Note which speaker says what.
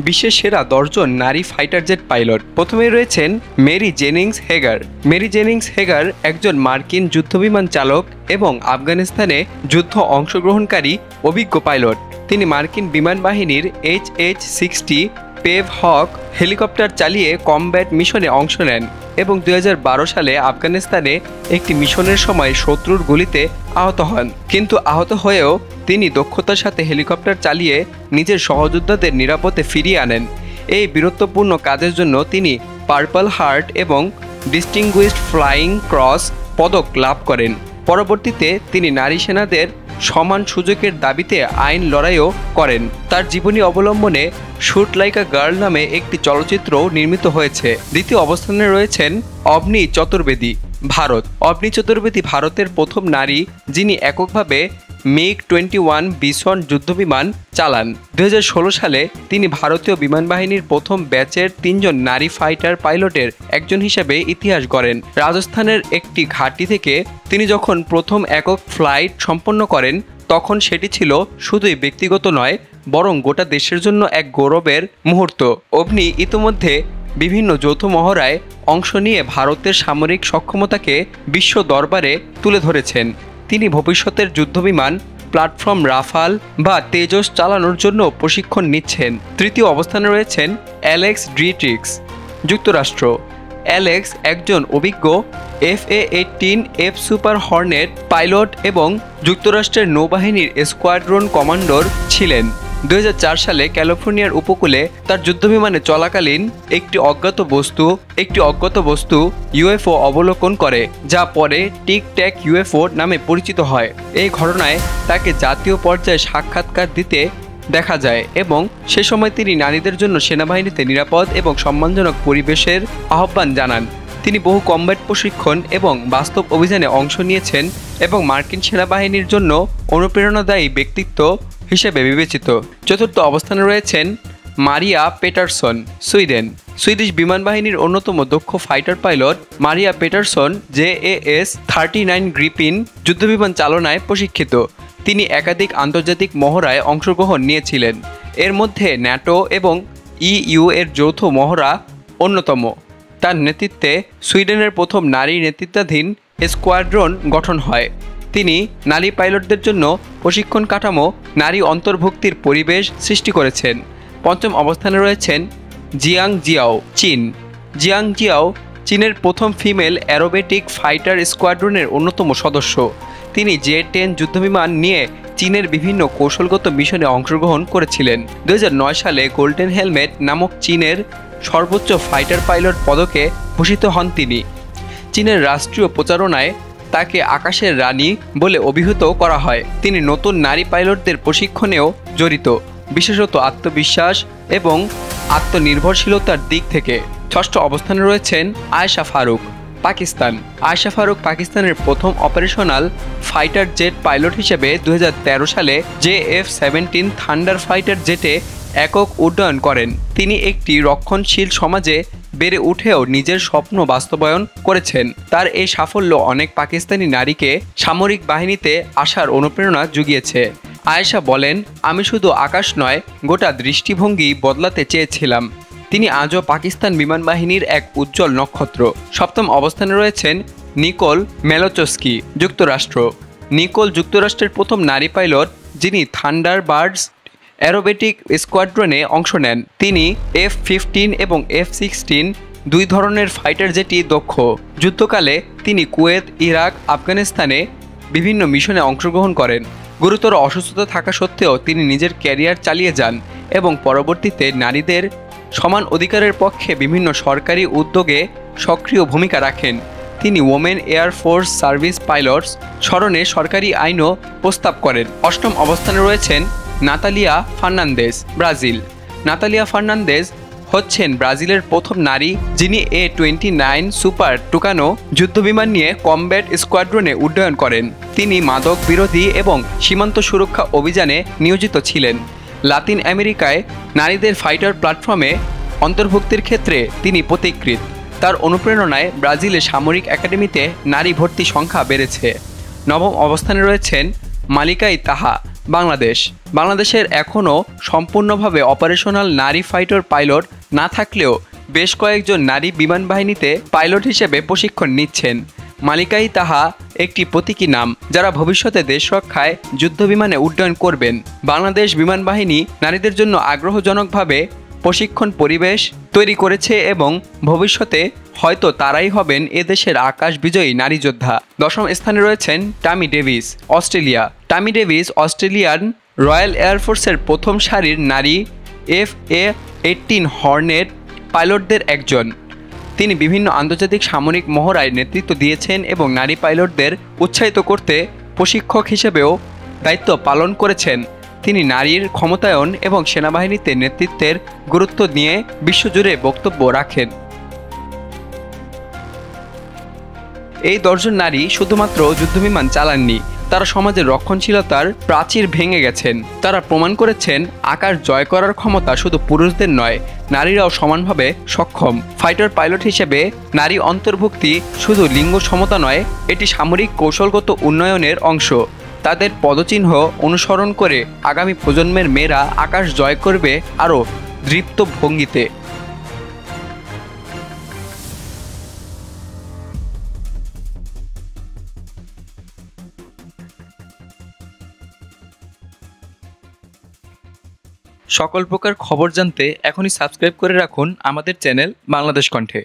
Speaker 1: বিশ্বের সেরা 10 জন নারী ফাইটার জেট পাইলট। প্রথমেই রয়েছেন Mary Jennings Hegar. Mary Jennings Hegar একজন মার্কিন যুদ্ধবিমান চালক এবং আফগানিস্তানে যুদ্ধ অংশগ্রহণকারী অভিজ্ঞ পাইলট। তিনি মার্কিন বিমান বাহিনীর HH-60 পেভ হক হেলিকপ্টার চালিয়ে কমব্যাট মিশনে অংশ নেন এবং 2012 সালে আফগানিস্তানে একটি মিশনের সময় শত্রুর গুলিতে আহত হন। কিন্তু আহত হয়েও তিনি দক্ষতার সাথে হেলিকপ্টার চালিয়ে নিজের সহযোদ্ধাদের নিরাপদে ফিরিয়ে আনেন। এই বীরত্বপূর্ণ কাজের জন্য তিনি পার্পল হার্ট এবং ডিস্টিংগুইশড ফ্লাইং ক্রস পদক লাভ করেন। পরবর্তীতে তিনি নারী সেনাদের সমান সুযোগের দাবিতে আইন লড়াইও করেন। তার জীবনী অবলম্বনে শুট লাইক আ গার্ল নামে একটি চলচ্চিত্রও নির্মিত হয়েছে। দ্বিতীয় অবস্থানে রয়েছেন অবনী চতুর্বেদী, ভারত। অবনী চতুর্বেদী ভারতের প্রথম নারী যিনি এককভাবে MiG-21 বিসন যুদ্ধবিমান চালান। 2016 সালে তিনি ভারতীয় বিমান বাহিনীর প্রথম ব্যাচের 3 জন নারী ফাইটার পাইলটের একজন হিসেবে ইতিহাস গড়েন। রাজস্থানের একটি ঘাঁটি থেকে তিনি যখন প্রথম একক ফ্লাইট সম্পন্ন করেন তখন সেটি ছিল শুধুই ব্যক্তিগত নয়, বরং গোটা দেশের জন্য এক গৌরবের মুহূর্ত। অবনী ইতিমধ্যে বিভিন্ন যৌথ মহড়ায় অংশ নিয়ে ভারতের সামরিক সক্ষমতাকে বিশ্ব দরবারে তুলে ধরেছেন। তিনি ভবিষ্যতের যুদ্ধবিমান প্ল্যাটফর্ম রাফাল বা তেজস চালানোর জন্য প্রশিক্ষণ নিচ্ছেন। তৃতীয় অবস্থানে রয়েছেন অ্যালেক্স ডিট্রিক্স, যুক্তরাষ্ট্র। অ্যালেক্স একজন অভিজ্ঞ FA-18F সুপার হর্নেট পাইলট এবং যুক্তরাষ্ট্রের নৌবাহিনীর স্কোয়াড্রন কমান্ডার ছিলেন। 2004 সালে ক্যালিফোর্নিয়ার উপকূলে তার যুদ্ধবিমানে চলাকালীন একটি অজ্ঞাত বস্তু UFO অবলোকন করে, যা পরে টিক ট্যাক UFO নামে পরিচিত হয়। এই ঘটনায় তাকে জাতীয় পর্যায়ে সাক্ষাৎকার দিতে দেখা যায় এবং সে সময় তিনি নারীদের জন্য সেনাবাহিনীতে নিরাপদ এবং সম্মানজনক পরিবেশের আহ্বান জানান। তিনি বহু কমব্যাট প্রশিক্ষণ এবং বাস্তব অভিযানে অংশ নিয়েছেন এবং মার্কিন সেনাবাহিনীর জন্য অনুপ্রেরণাদায়ী ব্যক্তিত্ব হিসেবে বিবেচিত। চতুর্থ অবস্থানে রয়েছেন মারিয়া পেটারসন, সুইডেন। সুইডিশ বিমান বাহিনীর অন্যতম দক্ষ ফাইটার পাইলট মারিয়া পেটারসন JAS-39 গ্রিপিন যুদ্ধবিমান চালনায় প্রশিক্ষিত। তিনি একাধিক আন্তর্জাতিক মহড়ায় অংশগ্রহণ নিয়েছিলেন, এর মধ্যে ন্যাটো এবং EU এর যৌথ মহড়া অন্যতম। তার নেতৃত্বে সুইডেনের প্রথম নারী নেতৃত্বাধীন স্কোয়াড্রন গঠন হয়। তিনি নারী পাইলটদের জন্য প্রশিক্ষণ কাঠামো, নারী অন্তর্ভুক্তির পরিবেশ সৃষ্টি করেছেন। পঞ্চম অবস্থানে রয়েছেন জিয়াং জিয়াও, চীন। জিয়াং জিয়াও চীনের প্রথম ফিমেল অ্যারোবেটিক ফাইটার স্কোয়াড্রনের অন্যতম সদস্য। তিনি J-10 যুদ্ধবিমান নিয়ে চীনের বিভিন্ন কৌশলগত মিশনে অংশগ্রহণ করেছিলেন। 2009 সালে গোল্ডেন হেলমেট নামক চীনের সর্বোচ্চ ফাইটার পাইলট পদকে ভূষিত হন তিনি। চীনের রাষ্ট্রীয় প্রচারণায় তাকে আকাশের রানী বলে অভিহিত করা হয়। তিনি নতুন নারী পাইলটদের প্রশিক্ষণেও জড়িত, বিশেষত আত্মবিশ্বাস এবং আত্মনির্ভরশীলতার দিক থেকে। ষষ্ঠ অবস্থানে রয়েছেন আয়েশা ফারুক, পাকিস্তান। আয়েশা ফারুক পাকিস্তানের প্রথম অপারেশনাল ফাইটার জেট পাইলট হিসেবে 2013 সালে JF-17 থান্ডার ফাইটার জেটে একক উড্ডয়ন করেন। তিনি একটি রক্ষণশীল সমাজে বেড়ে উঠেও নিজের স্বপ্ন বাস্তবায়ন করেছেন। তার এই সাফল্য অনেক পাকিস্তানি নারীকে সামরিক বাহিনীতে আসার অনুপ্রেরণা জুগিয়েছে। আয়েশা বলেন, আমি শুধু আকাশ নয়, গোটা দৃষ্টিভঙ্গি বদলাতে চেয়েছিলাম। তিনি আজও পাকিস্তান বিমান বাহিনীর এক উজ্জ্বল নক্ষত্র। সপ্তম অবস্থানে রয়েছেন নিকোল মেলোচস্কি, যুক্তরাষ্ট্র। নিকোল যুক্তরাষ্ট্রের প্রথম নারী পাইলট যিনি থান্ডার বার্ডস অ্যারোবেটিক স্কোয়াড্রনে অংশ নেন। তিনি F-15 এবং F-16 দুই ধরনের ফাইটার জেটই দক্ষ। যুদ্ধকালে তিনি কুয়েত, ইরাক, আফগানিস্তানে বিভিন্ন মিশনে অংশগ্রহণ করেন। গুরুতর অসুস্থতা থাকা সত্ত্বেও তিনি নিজের ক্যারিয়ার চালিয়ে যান এবং পরবর্তীতে নারীদের সমান অধিকারের পক্ষে বিভিন্ন সরকারি উদ্যোগে সক্রিয় ভূমিকা রাখেন। তিনি women air force service pilots স্মরণে সরকারি আইনও প্রস্তাব করেন। অষ্টম অবস্থানে রয়েছেন Natalia Fernandez, Brazil. Natalia Fernandez হচ্ছেন ব্রাজিলের প্রথম নারী যিনি A-29 সুপার টুকানো যুদ্ধবিমান নিয়ে কমব্যাট স্কোয়াড্রনে উড্ডয়ন করেন। তিনি মাদক বিরোধী এবং সীমান্ত সুরক্ষা অভিযানে নিয়োজিত ছিলেন। লাতিন আমেরিকায় নারীদের ফাইটার প্ল্যাটফর্মে অন্তর্ভুক্তির ক্ষেত্রে তিনি পথিকৃৎ। তার অনুপ্রেরণায় ব্রাজিলের সামরিক একাডেমিতে নারী ভর্তি সংখ্যা বেড়েছে। নবম অবস্থানে রয়েছেন মালিকাই তাহা, বাংলাদেশের এখনও সম্পূর্ণভাবে অপারেশনাল নারী ফাইটার পাইলট না থাকলেও বেশ কয়েকজন নারী বিমান বাহিনীতে পাইলট হিসেবে প্রশিক্ষণ নিচ্ছেন। মালিকাই তাহা একটি প্রতীকী নাম, যারা ভবিষ্যতে দেশ রক্ষায় যুদ্ধবিমানে উড্ডয়ন করবেন। বাংলাদেশ বিমান বাহিনী নারীদের জন্য আগ্রহজনকভাবে প্রশিক্ষণ পরিবেশ তৈরি করেছে এবং ভবিষ্যতে হয়তো তারাই হবেন এদেশের আকাশ বিজয়ী নারী যোদ্ধা। 10ম স্থানে রয়েছেন Tammy Davis, Australia. Tammy Davis Australian royal এয়ারফোর্সের প্রথম সারির নারী FA-18 হর্নেট পাইলটদের একজন। তিনি বিভিন্ন আন্তর্জাতিক সামরিক মহড়ায় নেতৃত্ব দিয়েছেন এবং নারী পাইলটদের উৎসাহিত করতে প্রশিক্ষক হিসেবেও দায়িত্ব পালন করেছেন। তিনি নারীর ক্ষমতায়ন এবং সেনাবাহিনীতে নেতৃত্বের গুরুত্ব নিয়ে বিশ্বজুড়ে বক্তব্য রাখেন। এই 10 জন নারী শুধুমাত্র যুদ্ধবিমান চালাননি, তারা সমাজের রক্ষণশীলতার প্রাচীর ভেঙে গেছেন। তারা প্রমাণ করেছেন আকাশ জয় করার ক্ষমতা শুধু পুরুষদের নয়, নারীরাও সমানভাবে সক্ষম। ফাইটার পাইলট হিসেবে নারী অন্তর্ভুক্তি শুধু লিঙ্গ সমতা নয়, এটি সামরিক কৌশলগত উন্নয়নের অংশ। তাদের পদচিহ্ন অনুসরণ করে আগামী প্রজন্মের মেয়েরা আকাশ জয় করবে আরও দৃপ্ত ভঙ্গিতে। সকল প্রকার খবর জানতে এখনই সাবস্ক্রাইব করে রাখুন আমাদের চ্যানেল বাংলাদেশ কণ্ঠে।